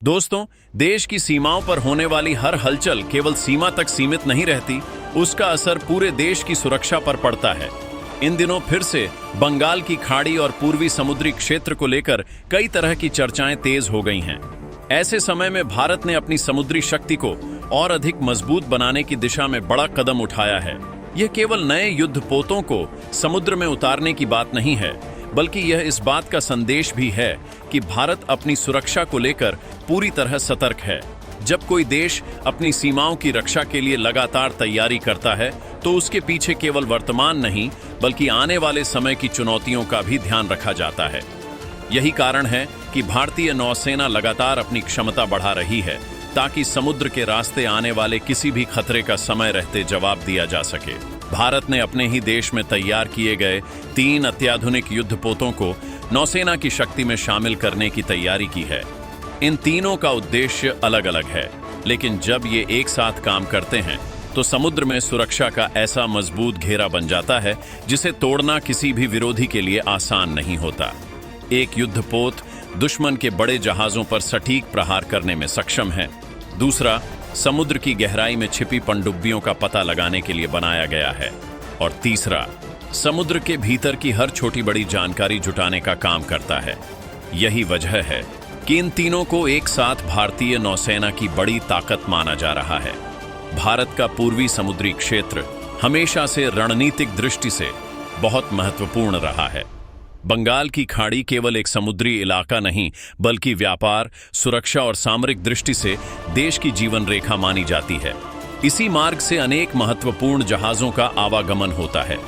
दोस्तों, देश की सीमाओं पर होने वाली हर हलचल केवल सीमा तक सीमित नहीं रहती, उसका असर पूरे देश की सुरक्षा पर पड़ता है। इन दिनों फिर से बंगाल की खाड़ी और पूर्वी समुद्री क्षेत्र को लेकर कई तरह की चर्चाएं तेज हो गई हैं। ऐसे समय में भारत ने अपनी समुद्री शक्ति को और अधिक मजबूत बनाने की दिशा में बड़ा कदम उठाया है। यह केवल नए युद्धपोतों को समुद्र में उतारने की बात नहीं है, बल्कि यह इस बात का संदेश भी है कि भारत अपनी सुरक्षा को लेकर पूरी तरह सतर्क है। जब कोई देश अपनी सीमाओं की रक्षा के लिए लगातार तैयारी करता है, तो उसके पीछे केवल वर्तमान नहीं, बल्कि आने वाले समय की चुनौतियों का भी ध्यान रखा जाता है। यही कारण है कि भारतीय नौसेना लगातार अपनी क्षमता बढ़ा रही है, ताकि समुद्र के रास्ते आने वाले किसी भी खतरे का समय रहते जवाब दिया जा सके। भारत ने अपने ही देश में तैयार किए गए 3 अत्याधुनिक युद्धपोतों को नौसेना की शक्ति में शामिल करने की तैयारी की है। इन तीनों का उद्देश्य अलग अलग है, लेकिन जब ये एक साथ काम करते हैं तो समुद्र में सुरक्षा का ऐसा मजबूत घेरा बन जाता है जिसे तोड़ना किसी भी विरोधी के लिए आसान नहीं होता। एक युद्धपोत दुश्मन के बड़े जहाजों पर सटीक प्रहार करने में सक्षम है। दूसरा, समुद्र की गहराई में छिपी पनडुब्बियों का पता लगाने के लिए बनाया गया है। और तीसरा, समुद्र के भीतर की हर छोटी बड़ी जानकारी जुटाने का काम करता है। यही वजह है कि इन तीनों को एक साथ भारतीय नौसेना की बड़ी ताकत माना जा रहा है। भारत का पूर्वी समुद्री क्षेत्र हमेशा से रणनीतिक दृष्टि से बहुत महत्वपूर्ण रहा है। बंगाल की खाड़ी केवल एक समुद्री इलाका नहीं, बल्कि व्यापार, सुरक्षा और सामरिक दृष्टि से देश की जीवन रेखा मानी जाती है। इसी मार्ग से अनेक महत्वपूर्ण जहाजों का आवागमन होता है।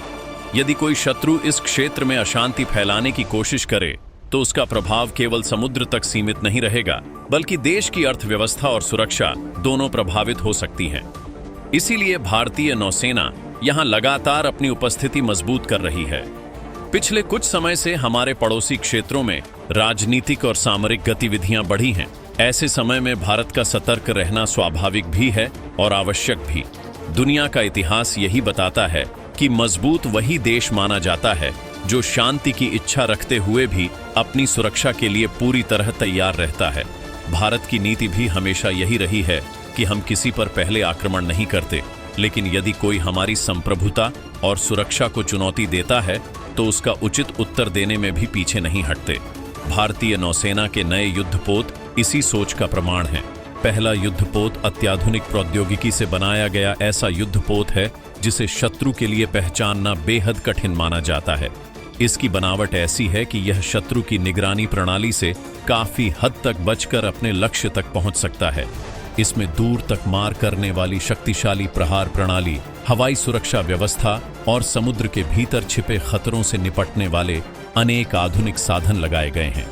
यदि कोई शत्रु इस क्षेत्र में अशांति फैलाने की कोशिश करे, तो उसका प्रभाव केवल समुद्र तक सीमित नहीं रहेगा, बल्कि देश की अर्थव्यवस्था और सुरक्षा दोनों प्रभावित हो सकती हैं। इसीलिए भारतीय नौसेना यहां लगातार अपनी उपस्थिति मजबूत कर रही है। पिछले कुछ समय से हमारे पड़ोसी क्षेत्रों में राजनीतिक और सामरिक गतिविधियां बढ़ी हैं। ऐसे समय में भारत का सतर्क रहना स्वाभाविक भी है और आवश्यक भी। दुनिया का इतिहास यही बताता है कि मजबूत वही देश माना जाता है जो शांति की इच्छा रखते हुए भी अपनी सुरक्षा के लिए पूरी तरह तैयार रहता है। भारत की नीति भी हमेशा यही रही है कि हम किसी पर पहले आक्रमण नहीं करते, लेकिन यदि कोई हमारी संप्रभुता और सुरक्षा को चुनौती देता है तो उसका उचित उत्तर देने में भी पीछे नहीं हटते। भारतीय नौसेना के नए युद्धपोत इसी सोच का प्रमाण है। पहला युद्धपोत अत्याधुनिक प्रौद्योगिकी से बनाया गया ऐसा युद्धपोत है जिसे शत्रु के लिए पहचानना बेहद कठिन माना जाता है। इसकी बनावट ऐसी है कि यह शत्रु की निगरानी प्रणाली से काफी हद तक बचकर अपने लक्ष्य तक पहुंच सकता है। इसमें दूर तक मार करने वाली शक्तिशाली प्रहार प्रणाली, हवाई सुरक्षा व्यवस्था और समुद्र के भीतर छिपे खतरों से निपटने वाले अनेक आधुनिक साधन लगाए गए हैं।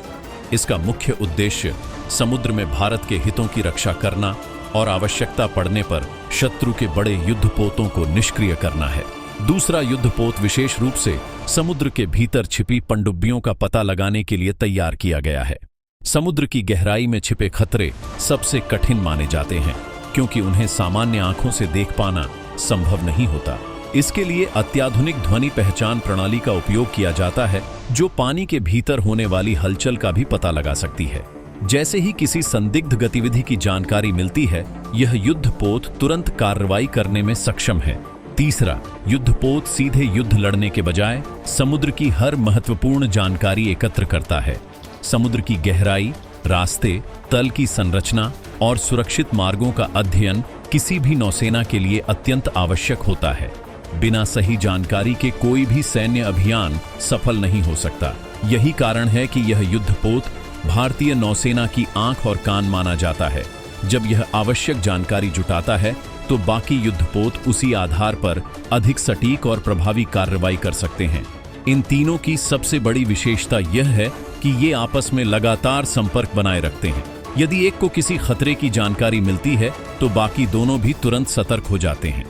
इसका मुख्य उद्देश्य समुद्र में भारत के हितों की रक्षा करना और आवश्यकता पड़ने पर शत्रु के बड़े युद्धपोतों को निष्क्रिय करना है। दूसरा युद्धपोत विशेष रूप से समुद्र के भीतर छिपी पनडुब्बियों का पता लगाने के लिए तैयार किया गया है। समुद्र की गहराई में छिपे खतरे सबसे कठिन माने जाते हैं, क्योंकि उन्हें सामान्य आंखों से देख पाना संभव नहीं होता। इसके लिए अत्याधुनिक ध्वनि पहचान प्रणाली का उपयोग किया जाता है, जो पानी के भीतर होने वाली हलचल का भी पता लगा सकती है। जैसे ही किसी संदिग्ध गतिविधि की जानकारी मिलती है, यह युद्धपोत तुरंत कार्रवाई करने में सक्षम है। तीसरा, युद्धपोत सीधे युद्ध लड़ने के बजाय समुद्र की हर महत्वपूर्ण जानकारी एकत्र करता है। समुद्र की गहराई, रास्ते, तल की संरचना और सुरक्षित मार्गों का अध्ययन किसी भी नौसेना के लिए अत्यंत आवश्यक होता है। बिना सही जानकारी के कोई भी सैन्य अभियान सफल नहीं हो सकता। यही कारण है कि यह युद्धपोत भारतीय नौसेना की आंख और कान माना जाता है। जब यह आवश्यक जानकारी जुटाता है, तो बाकी युद्धपोत उसी आधार पर अधिक सटीक और प्रभावी कार्रवाई कर सकते हैं। इन तीनों की सबसे बड़ी विशेषता यह है कि ये आपस में लगातार संपर्क बनाए रखते हैं। यदि एक को किसी खतरे की जानकारी मिलती है, तो बाकी दोनों भी तुरंत सतर्क हो जाते हैं।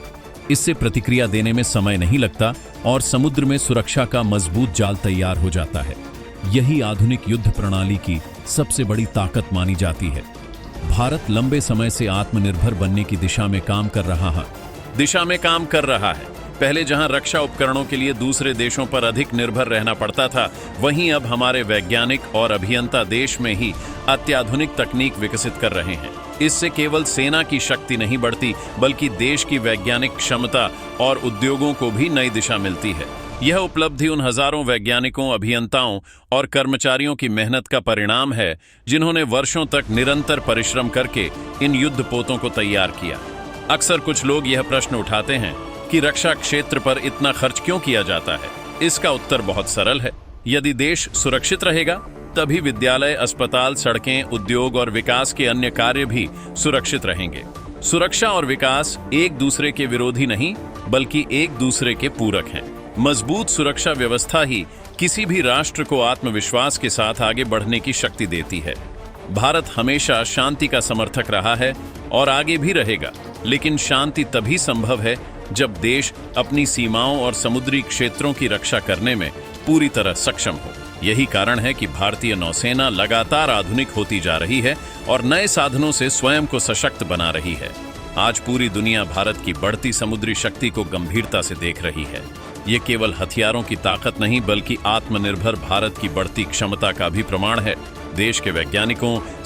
इससे प्रतिक्रिया देने में समय नहीं लगता और समुद्र में सुरक्षा का मजबूत जाल तैयार हो जाता है। यही आधुनिक युद्ध प्रणाली की सबसे बड़ी ताकत मानी जाती है। भारत लंबे समय से आत्मनिर्भर बनने की दिशा में काम कर रहा है। पहले जहां रक्षा उपकरणों के लिए दूसरे देशों पर अधिक निर्भर रहना पड़ता था, वहीं अब हमारे वैज्ञानिक और अभियंता देश में ही अत्याधुनिक तकनीक विकसित कर रहे हैं। इससे केवल सेना की शक्ति नहीं बढ़ती, बल्कि देश की वैज्ञानिक क्षमता और उद्योगों को भी नई दिशा मिलती है। यह उपलब्धि उन हजारों वैज्ञानिकों, अभियंताओं और कर्मचारियों की मेहनत का परिणाम है, जिन्होंने वर्षों तक निरंतर परिश्रम करके इन युद्धपोतों को तैयार किया। अक्सर कुछ लोग यह प्रश्न उठाते हैं कि रक्षा क्षेत्र पर इतना खर्च क्यों किया जाता है। इसका उत्तर बहुत सरल है। यदि देश सुरक्षित रहेगा, तभी विद्यालय, अस्पताल, सड़कें, उद्योग और विकास के अन्य कार्य भी सुरक्षित रहेंगे। सुरक्षा और विकास एक दूसरे के विरोधी नहीं, बल्कि एक दूसरे के पूरक हैं। मजबूत सुरक्षा व्यवस्था ही किसी भी राष्ट्र को आत्मविश्वास के साथ आगे बढ़ने की शक्ति देती है। भारत हमेशा शांति का समर्थक रहा है और आगे भी रहेगा, लेकिन शांति तभी संभव है जब देश अपनी सीमाओं और समुद्री क्षेत्रों की रक्षा करने में पूरी तरह सक्षम हो। यही कारण है कि भारतीय नौसेना लगातार आधुनिक होती जा रही है और नए साधनों से स्वयं को सशक्त बना रही है। आज पूरी दुनिया भारत की बढ़ती समुद्री शक्ति को गंभीरता से देख रही है। ये केवल हथियारों की ताकत नहीं, बल्कि आत्मनिर्भर भारत की बढ़ती क्षमता का भी प्रमाण है। देश के वैज्ञानिकों,